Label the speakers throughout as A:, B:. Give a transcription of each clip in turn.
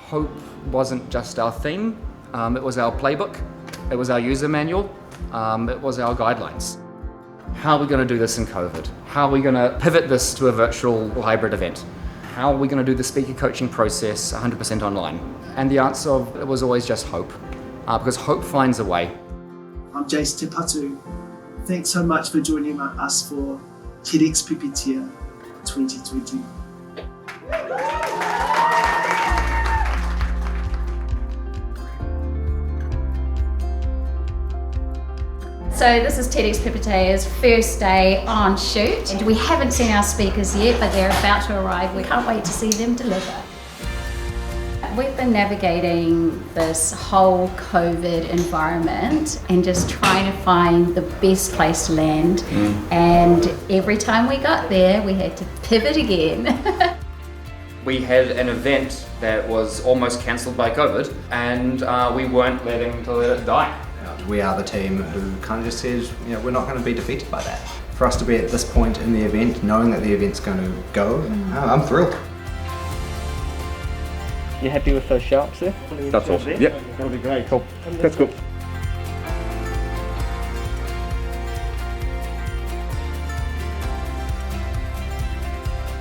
A: Hope wasn't just our theme, it was our playbook, it was our user manual, it was our guidelines. How are we going to do this in COVID? How are we going to pivot this to a virtual hybrid event? How are we going to do the speaker coaching process 100% online? And the answer was always just hope, because hope finds a way.
B: I'm Jace Te Patu. Thanks so much for joining us for TEDx Pipitea 2020.
C: So this is TEDx Pipitea's first day on shoot, and we haven't seen our speakers yet, but they're about to arrive. We can't wait to see them deliver. We've been navigating this whole COVID environment and just trying to find the best place to land. And every time we got there, we had to pivot again.
A: We had an event that was almost cancelled by COVID, and we weren't let it die.
D: We are the team who kind of just says, we're not going to be defeated by that. For us to be at this point in the event, knowing that the event's going to go, I'm thrilled.
E: You happy with those sharks there?
F: That's awesome. Yep.
E: That'll be great.
F: Cool. That's cool.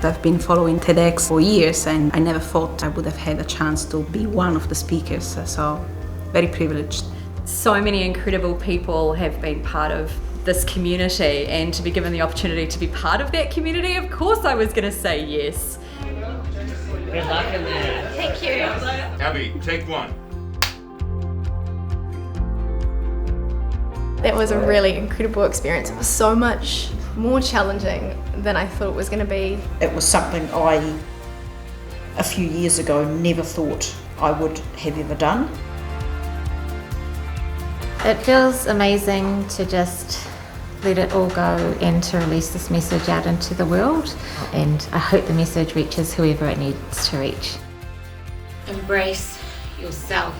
G: I've been following TEDx for years and I never thought I would have had a chance to be one of the speakers, so very privileged.
H: So many incredible people have been part of this community, and to be given the opportunity to be part of that community, of course I was going to say yes.
E: Good luck in there.
C: Thank you.
F: Abby, take one.
I: That was a really incredible experience. It was so much more challenging than I thought it was going to be.
J: It was something I, a few years ago, never thought I would have ever done.
K: It feels amazing to just let it all go and to release this message out into the world, and I hope the message reaches whoever it needs to reach.
L: Embrace yourself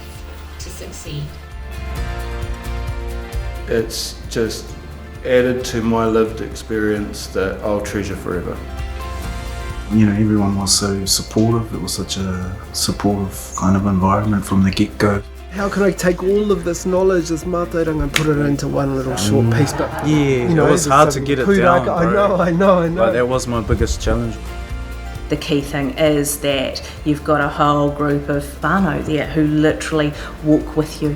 L: to succeed.
M: It's just added to my lived experience that I'll treasure forever.
N: Everyone was so supportive. It was such a supportive kind of environment from the get-go.
B: How can I take all of this knowledge, this mātauranga, and put it into one little short piece? But
N: it was hard to get it down, bro.
B: I know.
N: Like, that was my biggest challenge.
G: The key thing is that you've got a whole group of whānau there who literally walk with you.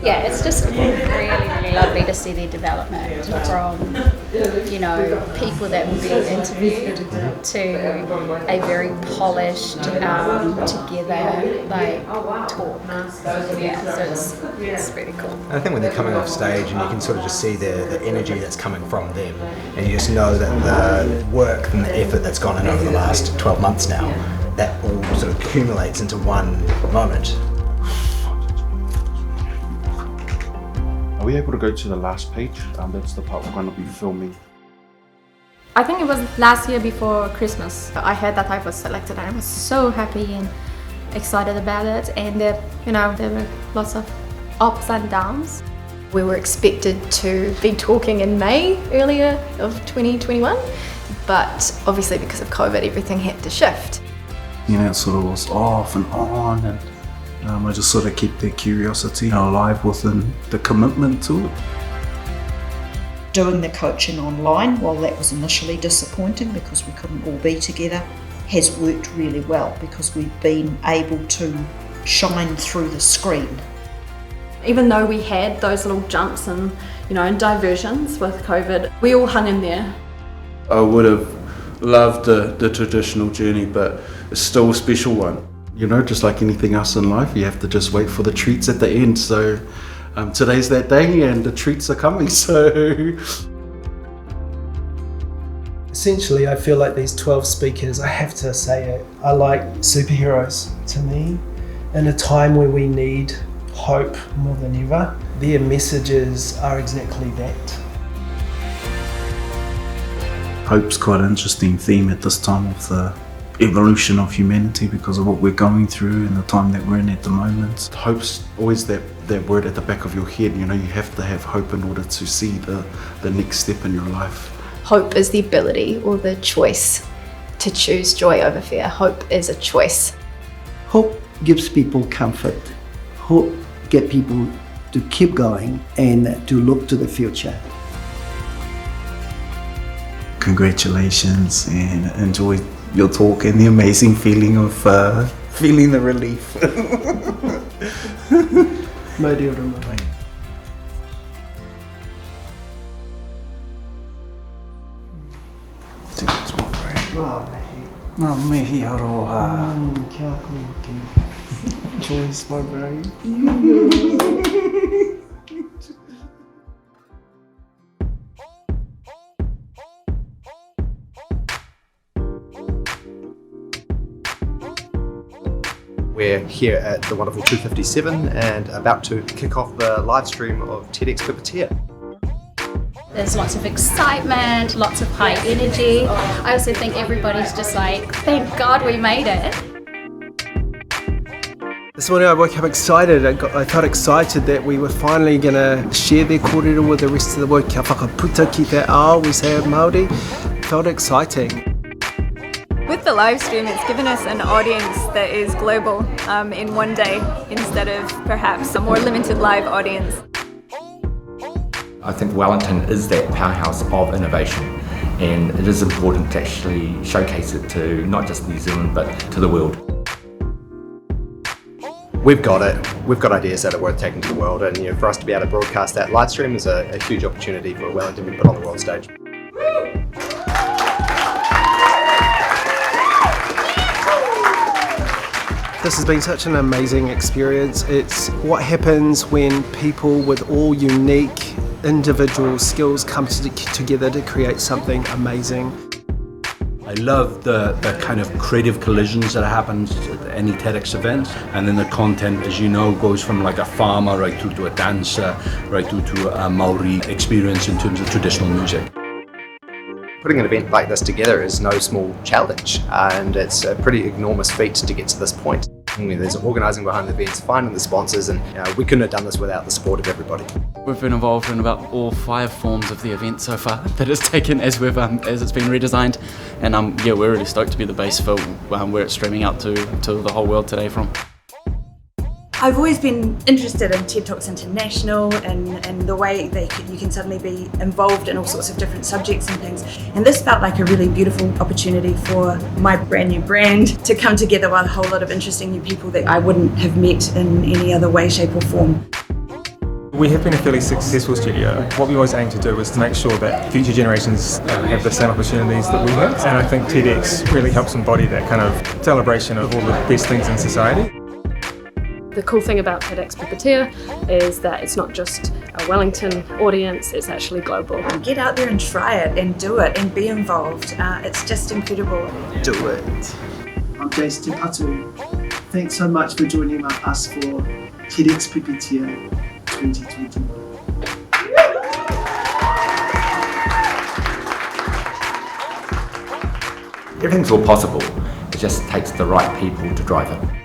C: Yeah, it's just really lovely to see their development from, people that will be interviewed to a very polished, together, talk. Yeah, so it's really cool.
D: And I think when they're coming off stage and you can sort of just see the energy that's coming from them, and you just know that the work and the effort that's gone in over the last 12 months now, that all sort of accumulates into one moment.
F: Are we able to go to the last page? That's the part we're going to be filming.
I: I think it was last year before Christmas. I heard that I was selected and I was so happy and excited about it. And there were lots of ups and downs. We were expected to be talking in May earlier of 2021, but obviously because of COVID, everything had to shift.
N: It sort of was off and on, and I just sort of kept that curiosity alive within the commitment to it.
J: Doing the coaching online, while that was initially disappointing because we couldn't all be together, has worked really well because we've been able to shine through the screen.
H: Even though we had those little jumps and diversions with COVID, we all hung in there.
M: I would have loved the traditional journey, but it's still a special one. Just like anything else in life, you have to just wait for the treats at the end. So today's that day and the treats are coming, so.
B: Essentially, I feel like these 12 speakers, I have to say it, are like superheroes to me. In a time where we need hope more than ever, their messages are exactly that.
N: Hope's quite an interesting theme at this time of the evolution of humanity because of what we're going through and the time that we're in at the moment.
M: Hope's always that word at the back of your head. You have to have hope in order to see the next step in your life.
I: Hope is the ability or the choice to choose joy over fear. Hope is a choice.
O: Hope gives people comfort. Hope get people to keep going and to look to the future.
N: Congratulations, and enjoy your talk and the amazing feeling of feeling the relief.
B: Joyce, my brain.
D: We're here at the wonderful 257 and about to kick off the live stream of TEDx Pipitea.
C: There's lots of excitement, lots of high energy. I also think everybody's just like, thank God we made it.
B: This morning I woke up excited. I felt excited that we were finally going to share the kōrero with the rest of the world. Kia whakaputa ki te ao, we say in Māori. It felt exciting.
P: With the live stream, it's given us an audience that is global in one day instead of perhaps a more limited live audience.
A: I think Wellington is that powerhouse of innovation, and it is important to actually showcase it to not just New Zealand but to the world.
D: We've got it. We've got ideas that are worth taking to the world, and for us to be able to broadcast that live stream is a huge opportunity for Wellington to be put on the world stage.
B: This has been such an amazing experience. It's what happens when people with all unique individual skills come together to create something amazing.
Q: I love the kind of creative collisions that happens at any TEDx event, and then the content, as you know, goes from like a farmer right through to a dancer, right through to a Maori experience in terms of traditional music.
D: Putting an event like this together is no small challenge, and it's a pretty enormous feat to get to this point. There's organising behind the events, finding the sponsors, and we couldn't have done this without the support of everybody.
R: We've been involved in about all 5 forms of the event so far that it's taken as it's been redesigned, and yeah, we're really stoked to be the base for where it's streaming out to the whole world today from.
S: I've always been interested in TED Talks International and the way you can suddenly be involved in all sorts of different subjects and things. And this felt like a really beautiful opportunity for my brand new brand to come together with a whole lot of interesting new people that I wouldn't have met in any other way, shape or form.
T: We have been a fairly successful studio. What we always aim to do is to make sure that future generations have the same opportunities that we have. And I think TEDx really helps embody that kind of celebration of all the best things in society.
U: The cool thing about TEDx Pipitea is that it's not just a Wellington audience, it's actually global.
S: Get out there and try it and do it and be involved. It's just incredible.
B: Do it.
O: I'm Jason Patu. Thanks so much for joining us for TEDx Pipitea 2021.
A: Everything's all possible. It just takes the right people to drive it.